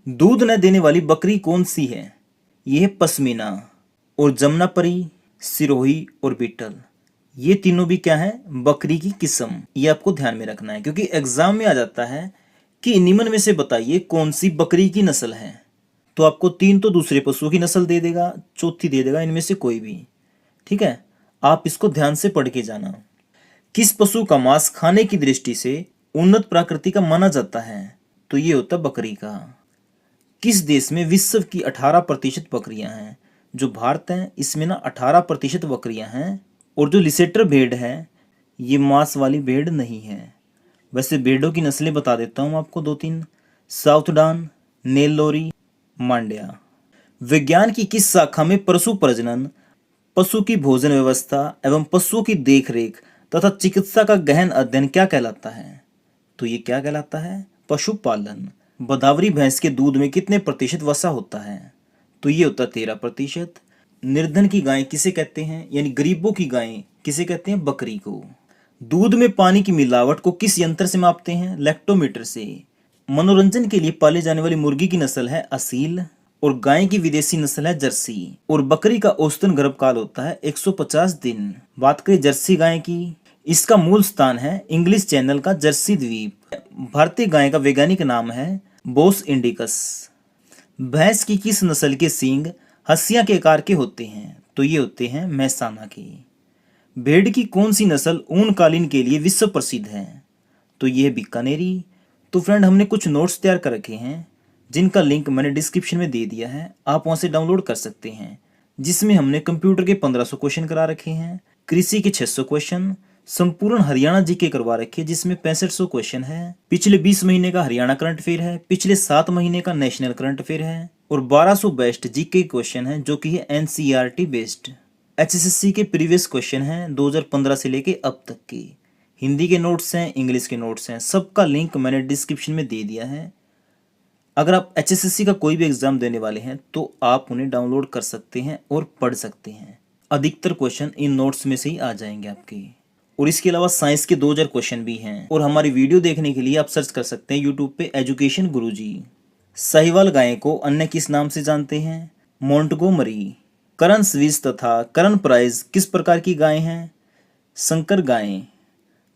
दूध न देने वाली बकरी कौन सी है? ये है पश्मीना और जमुनापरी, सिरोही और बीटल। ये तीनों भी क्या है? बकरी की किस्म। ये आपको ध्यान में रखना है क्योंकि एग्जाम में आ जाता है कि निम्न में से बताइए कौन सी बकरी की नस्ल है। तो आपको तीन तो दूसरे पशुओं की नस्ल दे देगा, चौथी दे देगा इनमें से कोई भी। ठीक है, आप इसको ध्यान से पढ़ के जाना। किस पशु का मांस खाने की दृष्टि से उन्नत प्रकृति का माना जाता है? तो ये होता बकरी का। किस देश में विश्व की 18% बकरियां हैं? जो भारत है इसमें ना 18% बकरियां हैं। और जो लिसेटर भेड़ है ये मांस वाली भेड़ नहीं है। वैसे भेड़ों की नस्लें बता देता हूँ आपको दो तीन। साउथडान, नेल्लोरी, मांड्या। विज्ञान की किस शाखा में पशु प्रजनन, पशु की भोजन व्यवस्था एवं पशुओं की देखरेख तथा चिकित्सा का गहन अध्ययन क्या कहलाता है? तो ये क्या कहलाता है? पशुपालन। बदावरी भैंस के दूध में कितने प्रतिशत वसा होता है? तो ये होता है 13%। निर्धन की गाय किसे कहते हैं, यानी गरीबों की गाय किसे कहते हैं? बकरी को। दूध में पानी की मिलावट को किस यंत्र से मापते हैं? लैक्टोमीटर से। मनोरंजन के लिए पाली जाने वाली मुर्गी की नस्ल है असील और गाय की विदेशी नस्ल है जर्सी। और बकरी का औसतन गर्भकाल होता है 150 दिन। बात करें जर्सी गाय की, इसका मूल स्थान है इंग्लिश चैनल का जर्सी द्वीप। भारतीय गाय का वैज्ञानिक नाम है बोस इंडिकस। भैंस की किस नस्ल के सींग हंसिया के आकार के होते हैं? तो ये होते हैं मैसाना के। भेड़ की कौन सी नस्ल ऊन कालीन के लिए विश्व प्रसिद्ध है? तो ये है बीकानेरी। तो फ्रेंड, हमने कुछ नोट्स तैयार कर रखे हैं जिनका लिंक मैंने डिस्क्रिप्शन में दे दिया है, आप वहां से डाउनलोड कर सकते हैं। जिसमें हमने कंप्यूटर के 1500 क्वेश्चन करा रखे हैं, कृषि के 600 क्वेश्चन, संपूर्ण हरियाणा जीके करवा रखे जिसमें 6500 क्वेश्चन है, पिछले 20 महीने का हरियाणा करंट अफेयर है, पिछले 7 महीने का नेशनल करंट अफेयर है और 1200 बेस्ट जीके क्वेश्चन है जो कि है एनसीईआरटी बेस्ड। एचएसएससी के प्रीवियस क्वेश्चन हैं 2015 से लेके अब तक के। हिंदी के नोट्स हैं, इंग्लिश के नोट्स हैं, सबका लिंक मैंने डिस्क्रिप्शन में दे दिया है। अगर आप एचएसएससी का कोई भी एग्जाम देने वाले हैं तो आप उन्हें डाउनलोड कर सकते हैं और पढ़ सकते हैं। अधिकतर क्वेश्चन इन नोट्स में से ही आ जाएंगे आपके। और इसके अलावा साइंस के 2000 क्वेश्चन भी हैं। और हमारी वीडियो देखने के लिए आप सर्च कर सकते हैं यूट्यूब पे एजुकेशन गुरुजी। साहिवाल गाय को अन्य किस नाम से जानते हैं? मोंटगोमरी। करण स्विस तथा करण प्राइज किस प्रकार की गाय हैं? संकर गायें।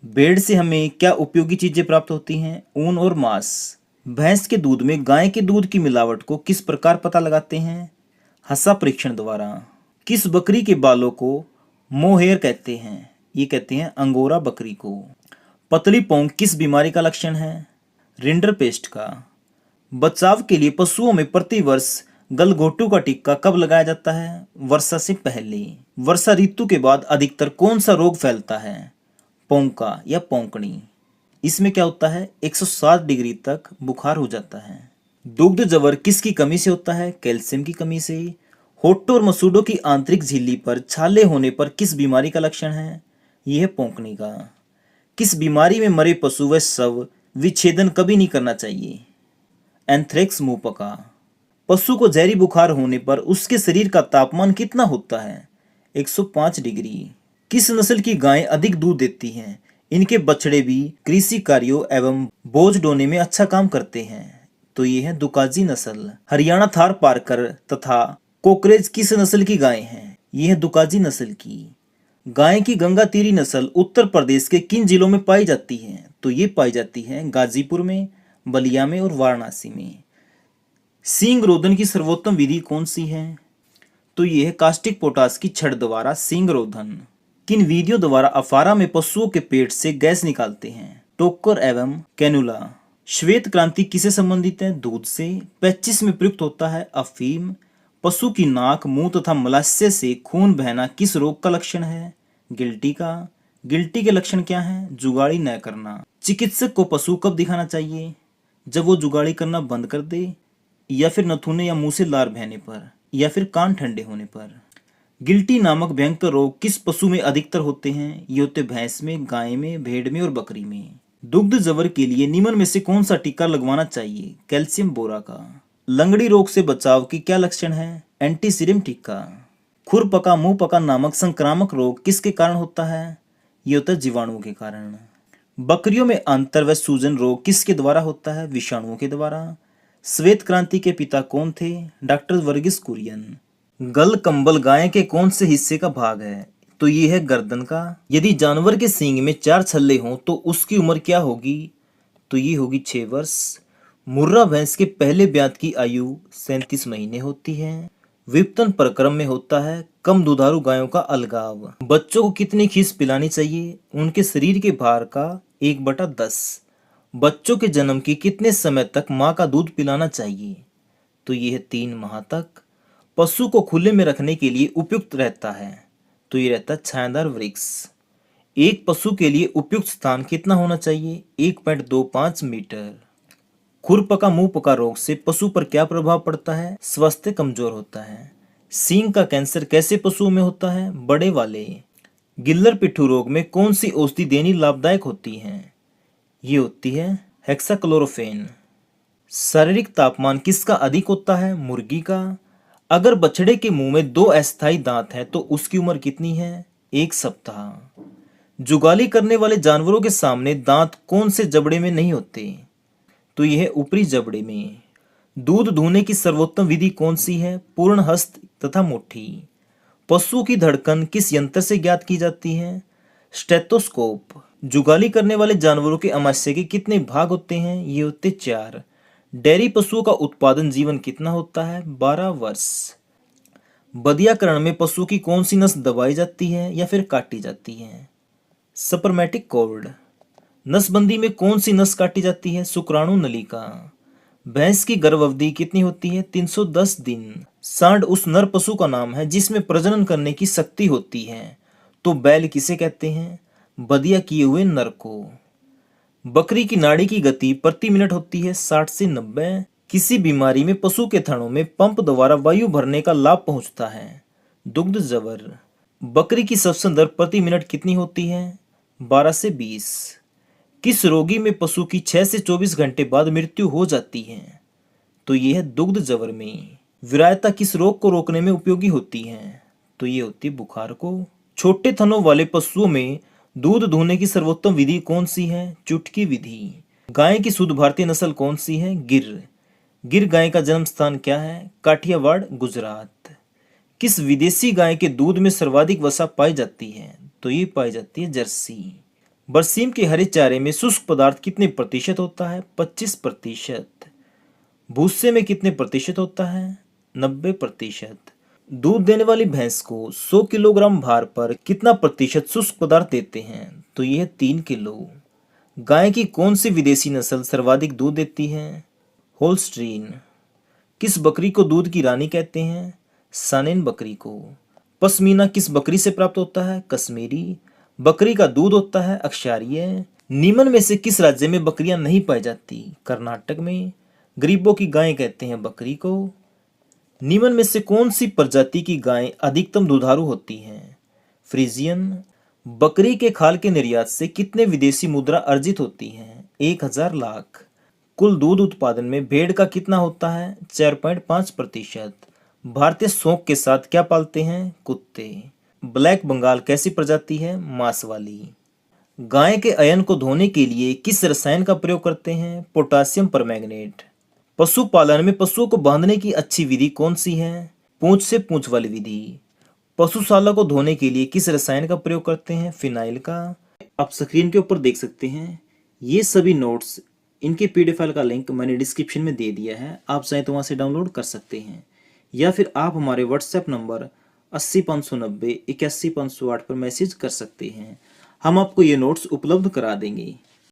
भेड़ से हमें क्या उपयोगी चीजें प्राप्त होती हैं? ऊन और मांस। भैंस के दूध में गाय के दूध की मिलावट को किस प्रकार पता लगाते हैं? हसा परीक्षण द्वारा। किस बकरी के बालों को मोहेयर कहते हैं? ये कहते हैं अंगोरा बकरी को। पतली पौंग किस बीमारी का लक्षण है? रिंडरपेस्ट का। बचाव के लिए पशुओं में प्रतिवर्ष गलघोटू का टीका कब लगाया जाता है? वर्षा से पहले। वर्षा ऋतु के बाद अधिकतर कौन सा रोग फैलता है? पोंका या पोंकनी। इसमें क्या होता है? 107 डिग्री तक बुखार हो जाता है। दुग्ध जवर किसकी कमी से होता है? कैल्शियम की कमी से। होठों और मसूड़ों की आंतरिक झिल्ली पर छाले होने पर किस बीमारी का लक्षण है? यह है पोंकनी का। किस बीमारी में मरे पशु व शव विच्छेदन कभी नहीं करना चाहिए? एंथ्रेक्स मुंह पका। पशु को जहरी बुखार होने पर उसके शरीर का तापमान कितना होता है? 105 डिग्री। किस नस्ल की गायें अधिक दूध देती हैं? इनके बछड़े भी कृषि कार्यों एवं बोझ ढोने में अच्छा काम करते हैं। तो ये है दुकाजी नस्ल। हरियाणा थार पारकर तथा कोकरेज किस नस्ल की गायें हैं? ये है दुकाजी नस्ल की। गाय की गंगातीरी नस्ल उत्तर प्रदेश के किन जिलों में पाई जाती है? तो ये पाई जाती है गाजीपुर में, बलिया में और वाराणसी में। सींग रोधन की सर्वोत्तम विधि कौन सी है? तो ये है कास्टिक पोटास की छड़ द्वारा सींग रोधन। किन विधियों द्वारा अफारा में पशुओं के पेट से गैस निकालते हैं? टोकर एवं कैनुला। श्वेत क्रांति किसे संबंधित है? दूध से। 25 में प्रयुक्त होता है अफीम। पशु की नाक, मुंह तथा मलाशय से खून बहना किस रोग का लक्षण है? गिल्टी का। गिल्टी के लक्षण क्या है? जुगाड़ी न करना। चिकित्सक को पशु कब दिखाना चाहिए? जब वो जुगाड़ी करना बंद कर दे, या फिर नथुने या मुंह से लार बहने पर, या फिर कान ठंडे होने पर। गिल्टी नामक भयंकर रोग किस पशु में अधिकतर होते हैं? ये होते भैंस में, गाय में, भेड़ में और बकरी में। दुग्ध जवर के लिए निम्न में से कौन सा टीका लगवाना चाहिए? कैल्शियम बोरा का। लंगड़ी रोग से बचाव की क्या लक्षण है? एंटीसीरम टीका। खुर पका मुंह पका नामक संक्रामक रोग किसके कारण होता है? ये होता है जीवाणुओं के कारण। बकरियों में अंतर व सूजन रोग किसके द्वारा होता है? विषाणुओं के द्वारा। श्वेत क्रांति के पिता कौन थे? डॉक्टर वर्गीस कुरियन। गल कंबल गाय के कौन से हिस्से का भाग है? तो ये है गर्दन का। यदि जानवर के सींग में 4 छल्ले हों तो उसकी उम्र क्या होगी? तो ये होगी 6 वर्ष। मुर्रा भैंस के पहले ब्यात की आयु 37 महीने होती है। विपतन प्रक्रम में होता है कम दुधारू गायों का अलगाव। बच्चों को कितनी खीस पिलानी चाहिए? उनके शरीर के भार का 1/10। बच्चों के जन्म के कितने समय तक माँ का दूध पिलाना चाहिए? तो ये है 3 माह तक। पशु को खुले में रखने के लिए उपयुक्त रहता है? तो ये रहता है छायादार वृक्ष। एक पशु के लिए उपयुक्त स्थान कितना होना चाहिए? 1.25 मीटर। खुरपका मुंह पका रोग से पशु पर क्या प्रभाव पड़ता है? स्वास्थ्य कमजोर होता है। सींग का कैंसर कैसे पशुओं में होता है? बड़े वाले। गिल्लर पिट्ठू रोग में कौन सी औषधि देनी लाभदायक होती है? ये होती है हेक्साक्लोरोफेन। शारीरिक तापमान किसका अधिक होता है? मुर्गी का। अगर बछड़े के मुंह में 2 अस्थायी दांत हैं तो उसकी उम्र कितनी है? 1 सप्ताह। जुगाली करने वाले जानवरों के सामने दांत कौन से जबड़े में नहीं होते? तो यह है ऊपरी जबड़े में। दूध दूहने की सर्वोत्तम विधि कौन सी है? पूर्ण हस्त तथा मुट्ठी। पशु की धड़कन किस यंत्र से ज्ञात की जाती है? स्टेथोस्कोप। जुगाली करने वाले जानवरों के अमाशय के कितने भाग होते हैं? ये होते 4। डेयरी पशुओं का उत्पादन जीवन कितना होता है? 12 वर्ष। बधियाकरण में पशु की कौन सी नस दबाई जाती है या फिर काटी जाती है? सपर्मेटिक कॉर्ड। नसबंदी में कौन सी नस काटी जाती है? शुक्राणु नलिका। भैंस की गर्भ अवधि कितनी होती है? 310 दिन। सांड उस नर पशु का नाम है जिसमें प्रजनन करने की शक्ति होती है। तो बैल किसे कहते हैं? बधिया किए हुए नर को। बकरी की नाड़ी की गति प्रति मिनट होती है 60 से 90। किसी बीमारी में पशु के थनों में पंप द्वारा वायु भरने का लाभ पहुंचता है? दुग्ध जबर। बकरी की श्वसन दर प्रति मिनट कितनी होती है? 12 से 20। किस रोगी में पशु की 6 से 24 घंटे बाद मृत्यु हो जाती है? तो यह है दुग्ध जबर में। विरायता किस रोग को रोकने में उपयोगी होती है? तो ये होती है बुखार को। छोटे थनों वाले पशुओं में दूध दूहने की सर्वोत्तम विधि कौन सी है? चुटकी विधि। गाय की शुद्ध भारतीय नस्ल कौन सी है? गिर। गिर गाय का जन्म स्थान क्या है? काठियावाड़, गुजरात। किस विदेशी गाय के दूध में सर्वाधिक वसा पाई जाती है? तो ये पाई जाती है जर्सी। बरसीम के हरे चारे में शुष्क पदार्थ कितने प्रतिशत होता है? 25%। भूसे में कितने प्रतिशत होता है? 90%। दूध देने वाली भैंस को 100 किलोग्राम भार पर कितना प्रतिशत शुष्क पदार्थ देते हैं? तो यह 3 किलो। गाय की कौन सी विदेशी नस्ल सर्वाधिक दूध देती है? होल्स्टीन। किस बकरी को दूध की रानी कहते हैं? सानेन बकरी को। पश्मीना किस बकरी से प्राप्त होता है? कश्मीरी। बकरी का दूध होता है अक्षारीय। निम्न में से किस राज्य में बकरियां नहीं पाई जाती? कर्नाटक में। गरीबों की गाय कहते हैं बकरी को। निम्न में से कौन सी प्रजाति की गाय अधिकतम दुधारू होती हैं? फ्रीजियन। बकरी के खाल के निर्यात से कितने विदेशी मुद्रा अर्जित होती हैं? 1000 लाख। कुल दूध उत्पादन में भेड़ का कितना होता है? 4.5%। भारतीय शौक के साथ क्या पालते हैं? कुत्ते। ब्लैक बंगाल कैसी प्रजाति है? मांस वाली। गाय के अयन को धोने के लिए किस रसायन का प्रयोग करते हैं? Potassium permanganate. पशुपालन में पशुओं को बांधने की अच्छी विधि कौन सी है? पूंछ से पूंछ वाली विधि। पशुशाला को धोने के लिए किस रसायन का प्रयोग करते हैं? फिनाइल का। आप स्क्रीन के ऊपर देख सकते हैं ये सभी नोट्स, इनके पीडीएफ फाइल का लिंक मैंने डिस्क्रिप्शन में दे दिया है। आप चाहें तो वहां से डाउनलोड कर सकते हैं या फिर आप हमारे व्हाट्सएप नंबर 80 590 81 508 पर मैसेज कर सकते हैं। हम आपको ये नोट्स उपलब्ध करा देंगे।